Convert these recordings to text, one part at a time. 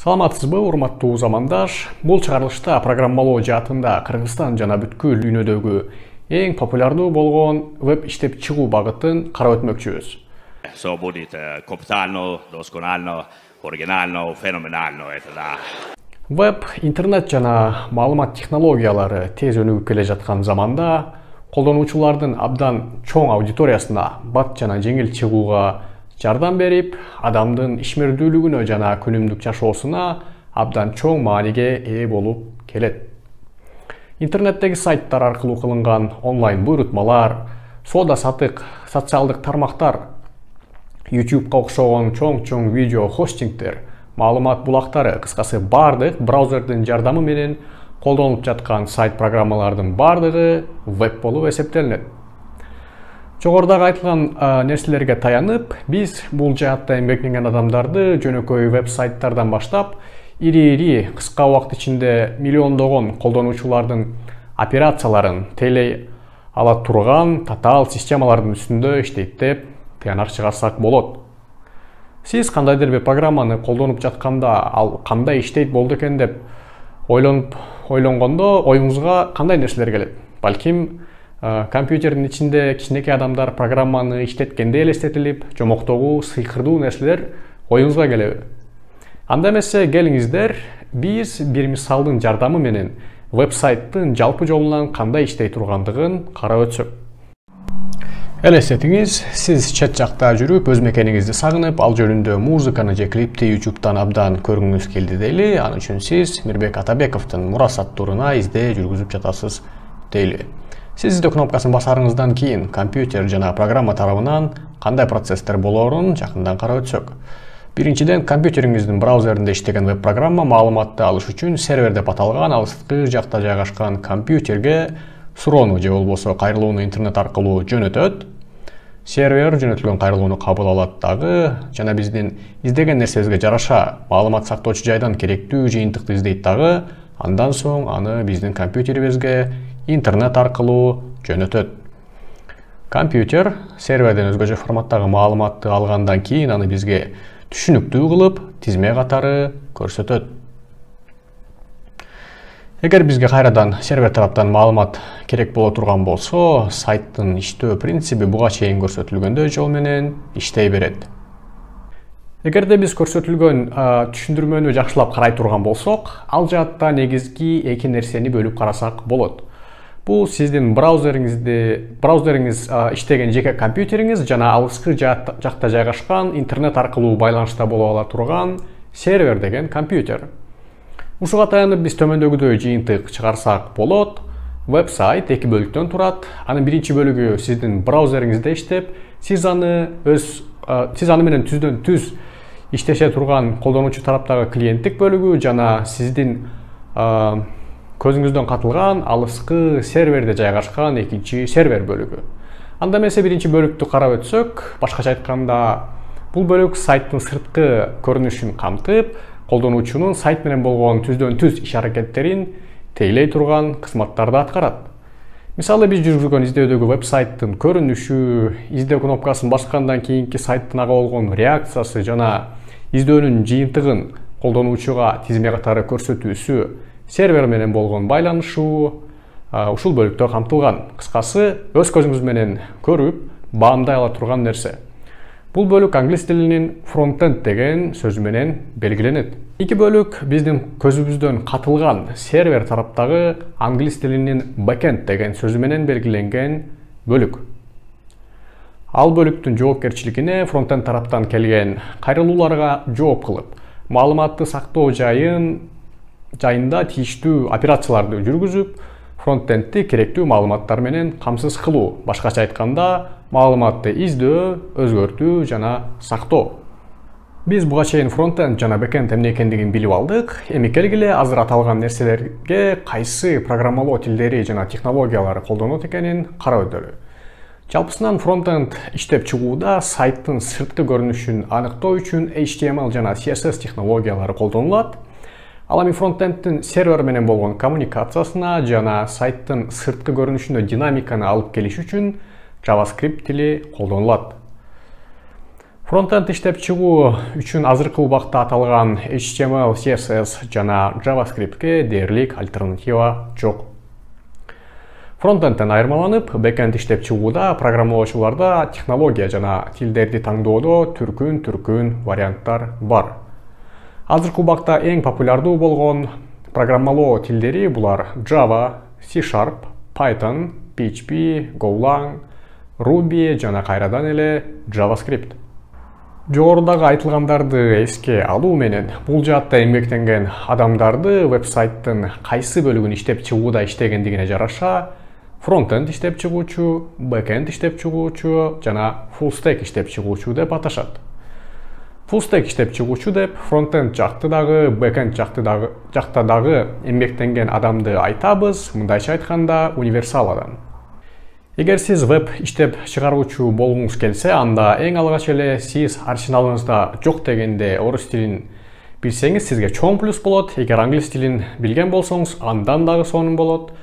Саламатсызбы, урматтуу замандаш. Бул чыгарылышта программалоо жаатында Кыргызстан жана бүткүл дүйнөдөгү эң популярдуу болгон веб иштеп чыгуу багытын карап өтмөкчүбүз. Så både kompetanno, doskonalno, originalno, fenomenalno. Веб, интернет жана маалымат технологиялары тез өнүгүп келе жаткан заманда колдонуучулардын абдан чоң аудиториясына бат жана жеңил чыгууга жардам берип, адамдын ишмердүүлүгүнө жана күнүмдүк жашоосуна абдан чоң мааниге ээ болуп келет. Интернеттеги сайттар аркылуу кылынган онлайн буйрутмалар, соода-саттык, социалдык тармактар, YouTube'га окшогон чоң видео хостингтер, маалымат булактары, кыскасы бардык браузердин жардамы менен колдонулуп жаткан сайт программалардын бардыгы веб болуп эсептелинет. Жогорудагы айтылган нерселерге таянып, биз бул жаатта эмгектенген адамдарды жөнөкөй веб-сайттардан баштап, ири кыска убакыт ичинде миллиондогон колдонуучулардын операцияларын тейлей ала турган татаал системалардын үстүндө иштейт деп тыянак чыгарсак болот. Сиз кандайдыр бир программаны колдонуп жатканда, ал кандай иштейт болду экен деп ойлонгондо оюңузга кандай нерселер келет? Балким компьютердин ичинде кичинекей адамдар программаны иштеткенде элестетилип, жомоктогу сыйкырдуу нерселер оюңузга келеби? Анда эмесе келиңиздер, биз бир мисалдын жардамы менен веб-сайттын жалпы жолунан кандай иштей тургандыгын карап өтсөк. Элестетиңиз, сиз чет жакта жүрүп, өз мекениңизди сагынып, ал жөнүндө музыканы же клипти YouTube'дан абдан көргүңүз келди дейли. Ал үчүн сиз Мирбек Атабековдун Мурасат туруна изде жүргүзүп жатасыз дейли. Сиз издөө кнопкасын басарыңыздан кийин компьютер жана программа тарабынан кандай процесстер болоорун жакындан карап өтсөк. Биринчиден, компьютериңиздин браузеринде иштеген веб-программа маалыматты алыш үчүн сервер деп аталган алыскы жакта жайгашкан компьютерге суроону же болбосо кайрылууну интернет аркылуу жөнөтөт. Сервер жөнөтүлгөн кайрылууну кабыл алат дагы жана биздин издеген нерсебизге жараша маалымат сактоочу жайдан керектүү жыйынтыкты издейт дагы, андан соң аны биздин компьютерибизге интернет аркылуу жөнөтөт. Компьютер серверден өзгөчө форматтагы маалыматты алгандан кийин аны бизге түшүнүктүү кылып, тизме катары көрсөтөт. Эгер бизге кайрадан сервер тараптан маалымат керек боло турган болсо, сайттын иштөө принциби буга чейин көрсөтүлгөндөй жол менен иштей берет. Эгерде биз көрсөтүлгөн түшүндүрмөнү жакшылап карай турган болсок, ал жаатта негизги эки нерсени бөлүп карасак болот. Бул сиздин браузериңиз иштеген жеке компьютериңиз жана алыскы жакта жайгашкан интернет аркылуу байланышта боло ала турган сервер деген компьютер. Ушуга таянып биз төмөндөгүдөй жыйынтык чыгарсак болот. Веб-сайт эки бөлүктөн турат. Анын биринчи бөлүгү сиздин браузериңизде иштеп, сиз аны менен түздөн түз иштеше турган колдонуучу тараптагы клиенттик бөлүгү жана сиздин көзүңүздөн катылган алыскы серверде жайгашкан экинчи сервер бөлүгү. Анда эмесе биринчи бөлүктү карап өтсөк, башкача айтканда, бул бөлүк сайттын сырткы көрүнүшүн камтып, колдонуучунун сайт менен болгон түздөн түз иш аракеттерин тейлей турган кызматтарды аткарат. Мисалы, биз жүргүзгөн издөөдөгү веб-сайттын көрүнүшү, издөө кнопкасын баскандан кийинки сайттын ага болгон реакциясы жана издөөнүн жыйынтыгын колдонуучуга тизме катары көрсөтүүсү, сервер менен болгон байланышуу ушул бөлүктө камтылган. Кыскасы, өз көзүңүз менен көрүп, баамдай ала турган нерсе. Бул бөлүк англис тилинин фронтенд деген сөзү менен белгиленет. Эки бөлүк биздин көзүбүздөн катылган сервер тараптагы англис тилинин backend деген сөзү менен белгиленген бөлүк. Ал бөлүктүн жоопкерчилигине фронтенд тараптан келген кайрылууларга жооп кылып, маалыматты сактоо жайында тийиштүү операцияларды жүргүзүп, фронтендти керектүү маалыматтар менен камсыз кылуу, башкача айтканда, маалыматты издөө, өзгөртүү жана сактоо. Биз буга чейин фронтенд жана бэкенд эмне экендигин билип алдык. Эми келгиле азыр аталган нерселерге кайсы программалоо тилдери жана технологиялары колдонулат экенин карап өтөлү. Жалпысынан фронтенд иштеп чыгууда сайттын сырткы көрүнүшүн аныктоо үчүн HTML жана CSS технологиялары колдонулат. Ал эми фронтендтин сервер менен болгон коммуникациясына жана сайттын сырткы көрүнүшүнө динамиканы алып келиш үчүн JavaScript тили колдонулат. Фронтенд иштеп чыгуу үчүн азыркы убакта аталган HTML, CSS жана JavaScriptке дээрлик альтернатива жок. Фронтендтен айырмаланып, бэкенд иштеп чыгууда программалоочуларда технология жана тилдерди таңдоодо түркүн варианттар бар. Азыркы убакта эң популярдуу болгон программалоо тилдери булар Java, C#, Python, PHP, Golang, Ruby жана кайрадан эле JavaScript. Жогорудагы айтылгандарды эске алуу менен бул жаатта эмгектенген адамдарды веб-сайттын кайсы бөлүгүн иштеп чыгууда иштегендигине жараша фронтенд иштеп чыгуучу, бэкенд иштеп чыгуучу жана full stack иштеп чыгуучу деп аташат. Full stack иштеп чыгуучу деп фронтенд жакты дагы, бэкенд жакта дагы эмгектенген адамды айтабыз, мындайча айтканда универсал адам. Эгер сиз веб иштеп чыгаруучу болгуңуз келсе, анда эң алгач эле сиз арсеналыңызда жок дегенде орус тилин билсеңиз сизге чоң плюс болот. Эгер англис тилин билген болсоңуз, андан дагы сонун болот.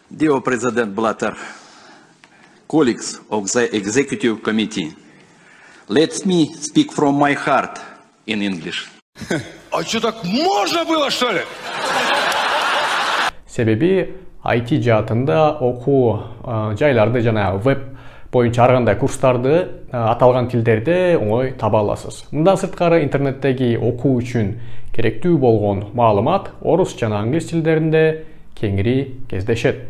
Dear President Blatter, colleagues of the Executive Committee, let me speak from my heart in English. А что, так можно было, что ли? Себеби IT жаатында окуу жайларды жана веб боюнча ар кандай курстарды аталган тилдерде оңой таба аласыз. Мындан сырткары интернеттеги окуу үчүн керектүү болгон маалымат орус жана англис тилдеринде кеңири кездешет.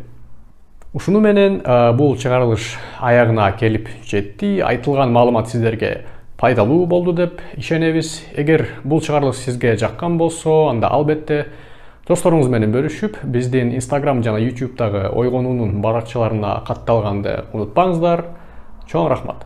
Ушуну менен бул чыгарылыш аягына келип жетти. Айтылган маалымат сиздерге пайдалуу болду деп ишенебиз. Эгер бул чыгарылыш сизге жаккан болсо, анда албетте досторуңуз менен бөлүшүп, биздин Instagram жана YouTube'дагы ойгонуунун баракчаларына катталганды унутпаңыздар. Чоң рахмат.